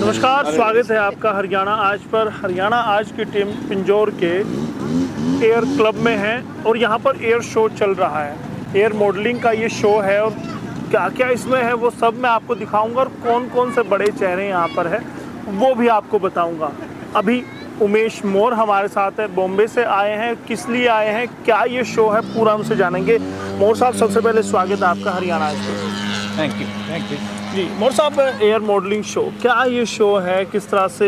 नमस्कार, स्वागत है आपका हरियाणा आज पर। हरियाणा आज की टीम पिंजौर के एयर क्लब में है और यहाँ पर एयर शो चल रहा है। एयर मॉडलिंग का ये शो है और क्या क्या इसमें है वो सब मैं आपको दिखाऊंगा और कौन कौन से बड़े चेहरे यहाँ पर है वो भी आपको बताऊंगा। अभी उमेश मोर हमारे साथ है, बॉम्बे से आए हैं। किस लिए आए हैं, क्या ये शो है, पूरा हमसे जानेंगे। मोर साहब, सबसे पहले स्वागत है आपका हरियाणा आज पर। थैंक यू जी मोर साहब, एयर मॉडलिंग शो, क्या ये शो है, किस तरह से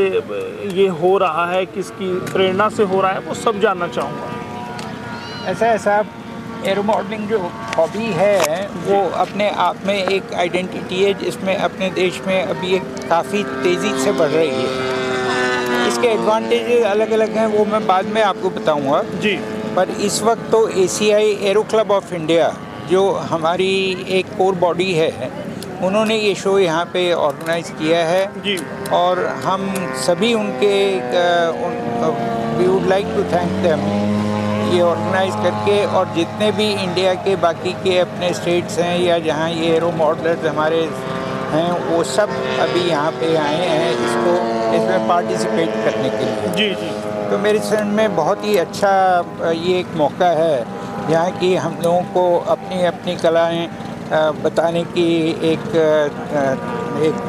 ये हो रहा है, किसकी प्रेरणा से हो रहा है, वो सब जानना चाहूँगा। ऐसा है साहब, एरो मॉडलिंग जो हॉबी है वो अपने आप में एक आइडेंटिटी है जिसमें अपने देश में अभी एक काफ़ी तेज़ी से बढ़ रही है। इसके एडवांटेजेस अलग अलग हैं, वो मैं बाद में आपको बताऊंगा जी। पर इस वक्त तो एशियाई एरो क्लब ऑफ इंडिया जो हमारी एक कोर बॉडी है, उन्होंने ये शो यहाँ पे ऑर्गेनाइज़ किया है जी। और हम सभी उनके we would like to thank them ये ऑर्गेनाइज़ करके। और जितने भी इंडिया के बाकी के अपने स्टेट्स हैं या जहाँ ये एरो मॉडलर्स हमारे हैं, वो सब अभी यहाँ पे आए हैं इसमें पार्टिसिपेट करने के लिए। जी जी। तो मेरे समझ में बहुत ही अच्छा ये एक मौका है यहाँ की हम लोगों को अपनी अपनी कलाएँ बताने की एक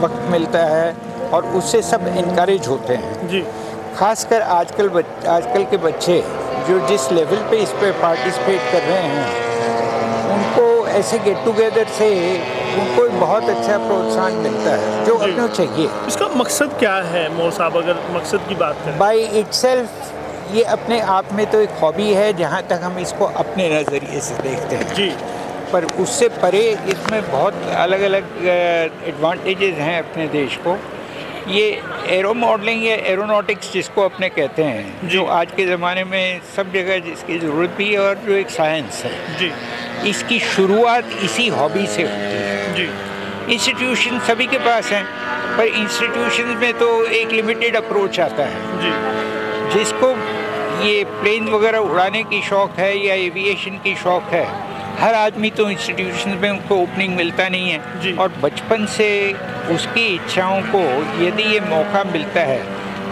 वक्त मिलता है और उससे सब इनकरेज होते हैं जी। खासकर आजकल के बच्चे जो जिस लेवल पे इस पे पार्टिसिपेट कर रहे हैं, उनको ऐसे गेट टुगेदर से उनको बहुत अच्छा प्रोत्साहन मिलता है जो अपने चाहिए। इसका मकसद क्या है मोर साहब, अगर मकसद की बात करें? बाय इटसेल्फ ये अपने आप में तो एक हॉबी है जहाँ तक हम इसको अपने नज़रिए से देखते हैं जी। पर उससे परे इसमें बहुत अलग अलग एडवांटेजेस हैं अपने देश को। ये एरो मॉडलिंग या एरोनॉटिक्स जिसको अपने कहते हैं, जो आज के ज़माने में सब जगह जिसकी ज़रूरत भी है और जो एक साइंस है जी, इसकी शुरुआत इसी हॉबी से होती है जी। इंस्टीट्यूशन सभी के पास हैं पर इंस्टीट्यूशन में तो एक लिमिटेड अप्रोच आता है जी। जिसको ये प्लेन वगैरह उड़ाने की शौक़ है या एविएशन की शौक़ है, हर आदमी तो इंस्टीट्यूशन में उनको ओपनिंग मिलता नहीं है और बचपन से उसकी इच्छाओं को यदि ये मौका मिलता है,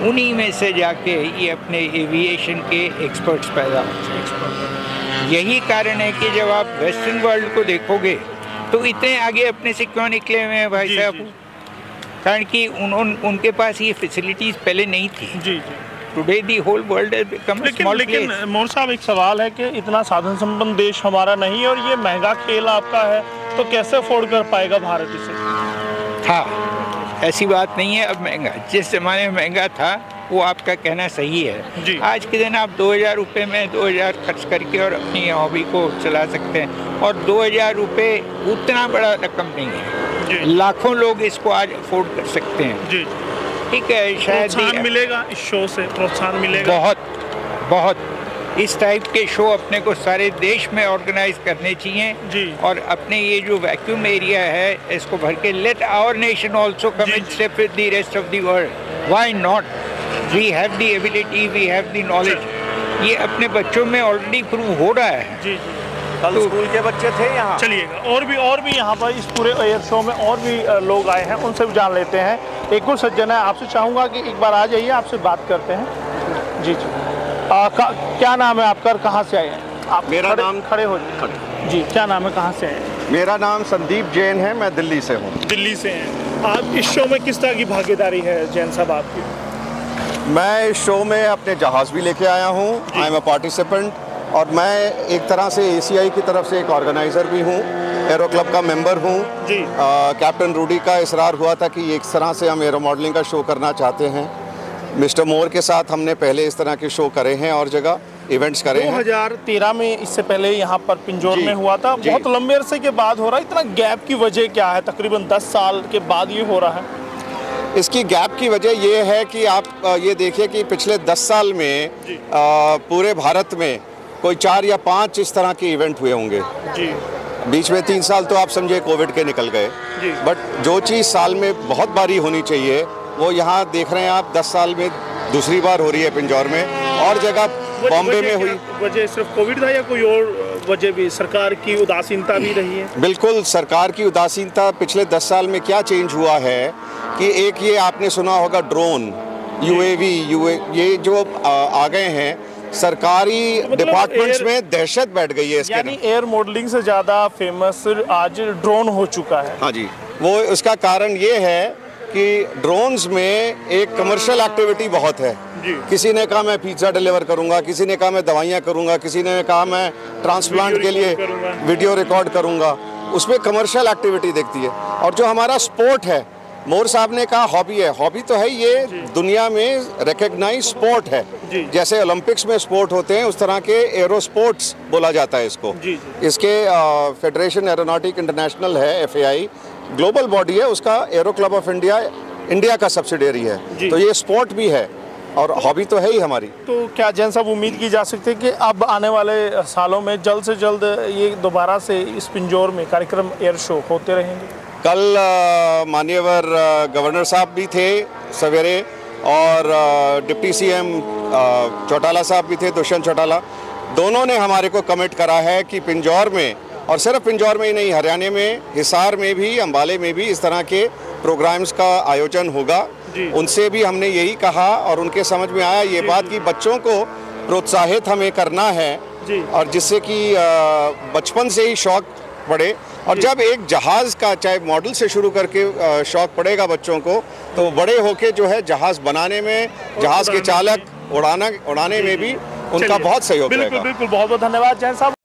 उन्हीं में से जाके ये अपने एविएशन के एक्सपर्ट्स पैदा होते हैं। यही कारण है कि जब आप वेस्टर्न वर्ल्ड को देखोगे तो इतने आगे अपने से क्यों निकले हुए हैं भाई साहब, कारण कि उनके पास ये फैसिलिटीज़ पहले नहीं थी। जी। Today the whole world has become a small place. लेकिन मोर साहब, एक सवाल है कि इतना साधन संपन्न देश हमारा नहीं है और ये महंगा खेल आपका है, तो कैसे अफोर्ड कर पाएगा भारत इसे? हाँ, ऐसी बात नहीं है। अब महंगा, जिस ज़माने में महंगा था वो आपका कहना सही है जी। आज के दिन आप 2000 रुपये में 2000 खर्च करके और अपनी हॉबी को चला सकते हैं और 2000 रुपये उतना बड़ा रकम नहीं है। लाखों लोग इसको आज अफोर्ड कर सकते हैं जी। ठीक है, शायद प्रोत्साहन मिलेगा इस शो से, प्रोत्साहन मिलेगा बहुत। इस टाइप के शो अपने को सारे देश में ऑर्गेनाइज करने चाहिए जी। और अपने ये जो वैक्यूम एरिया है इसको भर के let our nation also come and step with the rest of the world. Why not? We have the ability, we have the knowledge. ये अपने बच्चों में ऑलरेडी प्रूव हो रहा है जी। कल स्कूल के बच्चे थे यहाँ। चलिएगा, और भी यहाँ पर इस पूरे एयर शो में और भी लोग आए हैं, उनसे भी जान लेते हैं। एक और सज्जन है, आपसे चाहूँगा कि एक बार आ जाइए, आपसे बात करते हैं। जी जी। क्या नाम है आपका, कहाँ से आए हैं आप? मेरा नाम खड़े हो जी। क्या नाम है, कहाँ से आए हैं? मेरा नाम संदीप जैन है, मैं दिल्ली से हूँ। दिल्ली से हैं आप। इस शो में किस तरह की भागीदारी है जैन साहब आपकी? मैं इस शो में अपने जहाज़ भी लेके आया हूँ। आई एम अ पार्टिसिपेंट और मैं एक तरह से एसीआई की तरफ से एक ऑर्गेनाइज़र भी हूँ, एरो क्लब का मेंबर हूँ जी। कैप्टन रूडी का इसरार हुआ था कि एक तरह से हम एरो मॉडलिंग का शो करना चाहते हैं। मिस्टर मोर के साथ हमने पहले इस तरह के शो करे हैं और जगह इवेंट्स करे हैं। 2013 में इससे पहले यहाँ पर पिंजौर में हुआ था। बहुत लंबे अरसे के बाद हो रहा है, इतना गैप की वजह क्या है? तकरीबन 10 साल के बाद ये हो रहा है। इसकी गैप की वजह ये है कि आप ये देखिए कि पिछले 10 साल में पूरे भारत में कोई 4 या 5 इस तरह के इवेंट हुए होंगे जी। बीच में 3 साल तो आप समझे कोविड के निकल गए, बट जो चीज़ साल में बहुत बारी होनी चाहिए वो यहाँ देख रहे हैं आप 10 साल में दूसरी बार हो रही है पिंजौर में। और जगह बॉम्बे में हुई। वजह सिर्फ कोविड था या कोई और वजह भी सरकार की उदासीनता भी रही है? बिल्कुल, सरकार की उदासीनता। पिछले 10 साल में क्या चेंज हुआ है कि एक ये आपने सुना होगा ड्रोन, UAV, ये जो आ गए हैं सरकारी तो डिपार्टमेंट्स में दहशत बैठ गई है इसके। यानी एयर मॉडलिंग से ज़्यादा फेमस आज ड्रोन हो चुका है। हाँ जी, वो उसका कारण ये है कि ड्रोन्स में एक कमर्शियल एक्टिविटी बहुत है। किसी ने कहा मैं पिज्ज़ा डिलीवर करूंगा, किसी ने कहा मैं दवाइयाँ करूंगा, किसी ने कहा मैं ट्रांसप्लांट के लिए वीडियो रिकॉर्ड करूंगा। उसमें कमर्शियल एक्टिविटी दिखती है। और जो हमारा स्पोर्ट है, मोर साहब ने कहा हॉबी है, हॉबी तो है, ये दुनिया में रिकग्नाइज स्पोर्ट है। जैसे ओलंपिक्स में स्पोर्ट होते हैं उस तरह के एरो स्पोर्ट्स बोला जाता है इसको। इसके फेडरेशन एरोनॉटिक इंटरनेशनल है, FAI ग्लोबल बॉडी है, उसका एरो क्लब ऑफ इंडिया का सब्सिडियरी है। तो ये स्पोर्ट भी है और हॉबी तो है ही हमारी। तो क्या जैन साहब उम्मीद की जा सकती है कि अब आने वाले सालों में जल्द से जल्द ये दोबारा से इस पिंजौर में कार्यक्रम एयर शो होते रहेंगे? कल माननीय गवर्नर साहब भी थे सवेरे और डिप्टी CM चौटाला साहब भी थे, दुष्यंत चौटाला। दोनों ने हमारे को कमिट करा है कि पिंजौर में, और सिर्फ पिंजौर में ही नहीं, हरियाणा में, हिसार में भी, अंबाले में भी इस तरह के प्रोग्राम्स का आयोजन होगा। उनसे भी हमने यही कहा और उनके समझ में आया ये बात कि बच्चों को प्रोत्साहित हमें करना है और जिससे कि बचपन से ही शौक पड़े। और जब एक जहाज़ का, चाहे मॉडल से शुरू करके शौक पड़ेगा बच्चों को, तो बड़े होके जो है जहाज़ बनाने में, जहाज़ के चालक उड़ाने में भी उनका बहुत सहयोग रहेगा। बिल्कुल, बहुत बहुत धन्यवाद जैन साहब।